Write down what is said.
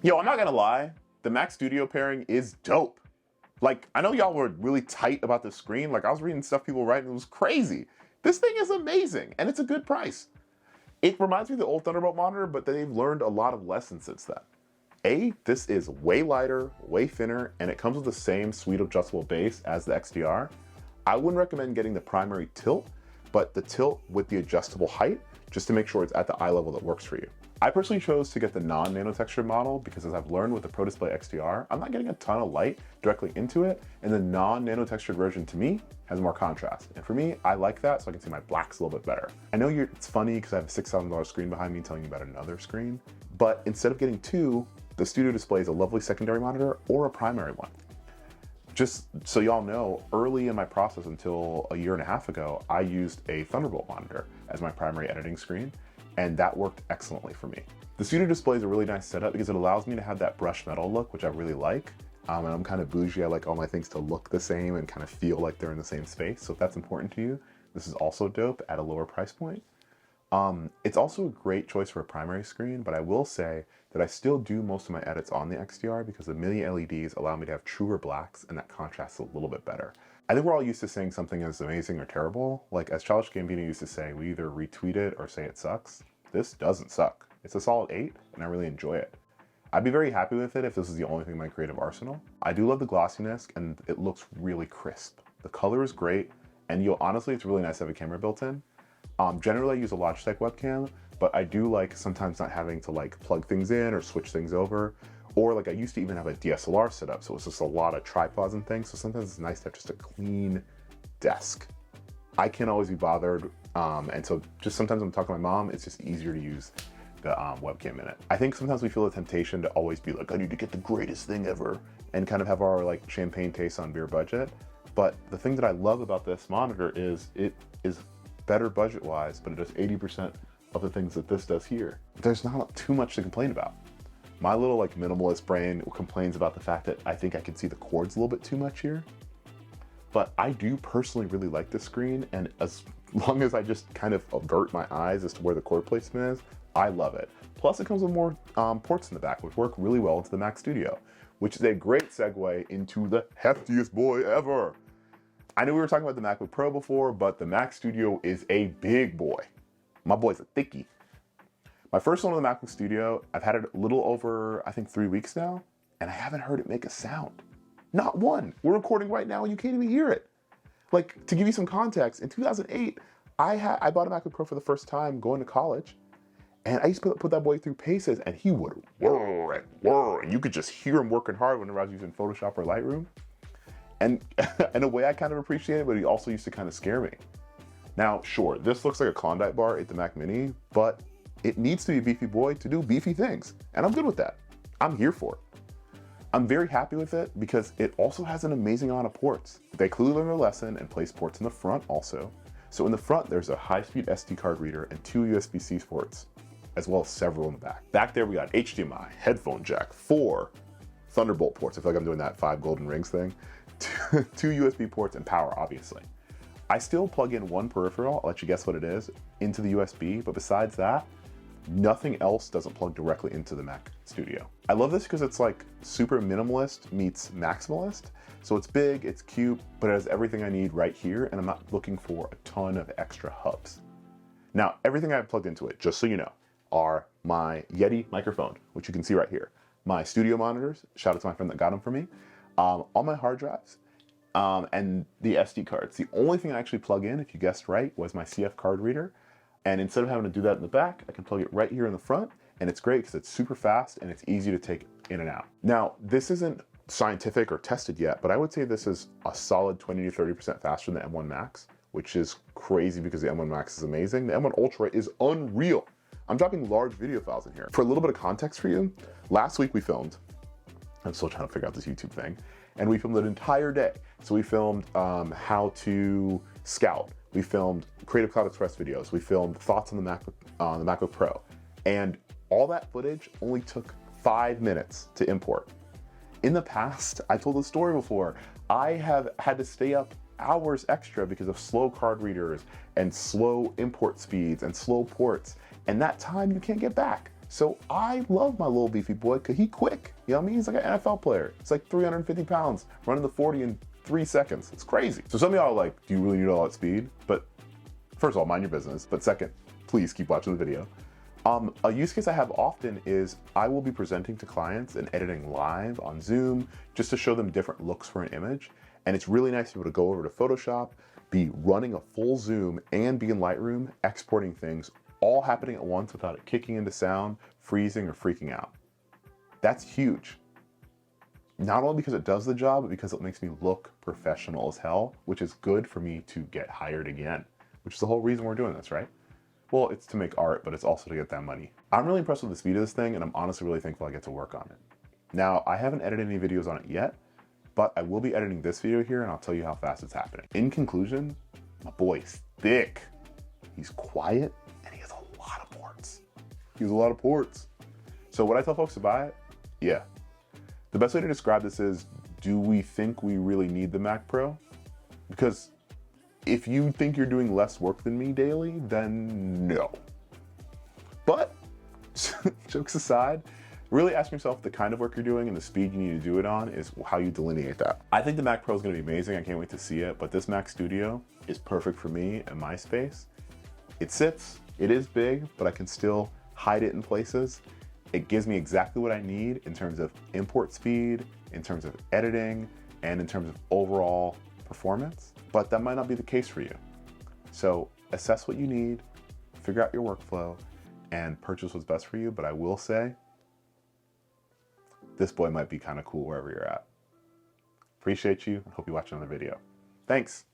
Yo, I'm not gonna lie, the Mac Studio pairing is dope. Like, I know y'all were really tight about the screen. Like, I was reading stuff people write and it was crazy. This thing is amazing, and it's a good price. It reminds me of the old Thunderbolt monitor, but they've learned a lot of lessons since then. This is way lighter, way thinner, and it comes with the same sweet adjustable base as the XDR. I wouldn't recommend getting the primary tilt, but the tilt with the adjustable height, just to make sure it's at the eye level that works for you. I personally chose to get the non-nanotextured model because, as I've learned with the Pro Display XDR, I'm not getting a ton of light directly into it, and the non-nanotextured version to me has more contrast. And for me, I like that so I can see my blacks a little bit better. I know it's funny because I have a $6,000 screen behind me telling you about another screen, but instead of getting two, the Studio displays a lovely secondary monitor or a primary one. Just so y'all know, early in my process until a year and a half ago, I used a Thunderbolt monitor as my primary editing screen, and that worked excellently for me. The Studio display is a really nice setup because it allows me to have that brushed metal look, which I really like. And I'm kind of bougie. I like all my things to look the same and kind of feel like they're in the same space. So if that's important to you, this is also dope at a lower price point. It's also a great choice for a primary screen, but I will say that I still do most of my edits on the XDR because the mini LEDs allow me to have truer blacks and that contrasts a little bit better. I think we're all used to saying something is amazing or terrible. Like, as Childish Gambino used to say, we either retweet it or say it sucks. This doesn't suck. It's a solid 8, and I really enjoy it. I'd be very happy with it if this is the only thing in my creative arsenal. I do love the glossiness, and it looks really crisp. The color is great, and honestly, it's really nice to have a camera built in. Generally, I use a Logitech webcam, but I do like sometimes not having to like plug things in or switch things over. Or like I used to even have a DSLR set up, so it's just a lot of tripods and things. So sometimes it's nice to have just a clean desk. I can't always be bothered, and so just sometimes when I'm talking to my mom, it's just easier to use the webcam in it. I think sometimes we feel the temptation to always be like, I need to get the greatest thing ever, and kind of have our like champagne taste on beer budget. But the thing that I love about this monitor is it is better budget-wise, but it does 80% of the things that this does here. There's not too much to complain about. My little like minimalist brain complains about the fact that I think I can see the cords a little bit too much here. But I do personally really like this screen, and as long as I just kind of avert my eyes as to where the cord placement is, I love it. Plus it comes with more ports in the back, which work really well into the Mac Studio, which is a great segue into the heftiest boy ever. I know we were talking about the MacBook Pro before, but the Mac Studio is a big boy. My boy's a thickie. My first one on the MacBook Studio, I've had it a little over, I think 3 weeks now, and I haven't heard it make a sound. Not one. We're recording right now and you can't even hear it. Like, to give you some context, in 2008, I bought a MacBook Pro for the first time going to college, and I used to put that boy through paces, and he would whir and whir, and you could just hear him working hard whenever I was using Photoshop or Lightroom. And in a way I kind of appreciate it, but he also used to kind of scare me. Now, sure, this looks like a Klondike bar at the Mac Mini, but it needs to be a beefy boy to do beefy things, and I'm good with that. I'm here for it. I'm very happy with it because it also has an amazing amount of ports. They clearly learned their lesson and placed ports in the front also. So in the front, there's a high-speed SD card reader and 2 USB-C ports, as well as several in the back. Back there, we got HDMI, headphone jack, 4 Thunderbolt ports. I feel like I'm doing that 5 golden rings thing. 2 USB ports and power, obviously. I still plug in one peripheral, I'll let you guess what it is, into the USB, but besides that, nothing else doesn't plug directly into the Mac Studio. I love this because it's like super minimalist meets maximalist. So it's big, it's cute, but it has everything I need right here, and I'm not looking for a ton of extra hubs. Now, everything I have plugged into it, just so you know, are my Yeti microphone, which you can see right here, my studio monitors, shout out to my friend that got them for me, all my hard drives, and the SD cards. The only thing I actually plug in, if you guessed right, was my CF card reader. And instead of having to do that in the back, I can plug it right here in the front, and it's great because it's super fast and it's easy to take in and out. Now, this isn't scientific or tested yet, but I would say this is a solid 20 to 30% faster than the M1 Max, which is crazy because the M1 Max is amazing. The M1 Ultra is unreal. I'm dropping large video files in here. For a little bit of context for you, last week we filmed, I'm still trying to figure out this YouTube thing, and we filmed an entire day. So we filmed how to scout. We filmed Creative Cloud Express videos. We filmed thoughts on the MacBook Pro. And all that footage only took 5 minutes to import. In the past, I told the story before, I have had to stay up hours extra because of slow card readers and slow import speeds and slow ports. And that time you can't get back. So I love my little beefy boy because he quick. You know what I mean? He's like an NFL player. It's like 350 pounds, running the 40 in 3 seconds. It's crazy. So some of y'all are like, do you really need all that speed? But first of all, mind your business. But second, please keep watching the video. A use case I have often is I will be presenting to clients and editing live on Zoom just to show them different looks for an image. And it's really nice to be able to go over to Photoshop, be running a full Zoom and be in Lightroom, exporting things, all happening at once without it kicking into sound, freezing, or freaking out. That's huge. Not only because it does the job, but because it makes me look professional as hell, which is good for me to get hired again, which is the whole reason we're doing this, right? Well, it's to make art, but it's also to get that money. I'm really impressed with the speed of this thing, and I'm honestly really thankful I get to work on it. Now, I haven't edited any videos on it yet, but I will be editing this video here, and I'll tell you how fast it's happening. In conclusion, my boy's thick. He's quiet, and he has a lot of ports. He has a lot of ports. So would I tell folks to buy it? Yeah. The best way to describe this is, do we think we really need the Mac Pro? Because if you think you're doing less work than me daily, then no. But jokes aside, really ask yourself the kind of work you're doing and the speed you need to do it on is how you delineate that. I think the Mac Pro is going to be amazing. I can't wait to see it. But this Mac Studio is perfect for me and my space. It sits, it is big, but I can still hide it in places. It gives me exactly what I need in terms of import speed, in terms of editing, and in terms of overall performance. But that might not be the case for you. So assess what you need, figure out your workflow, and purchase what's best for you. But I will say, this boy might be kind of cool wherever you're at. Appreciate you, and hope you watch another video. Thanks.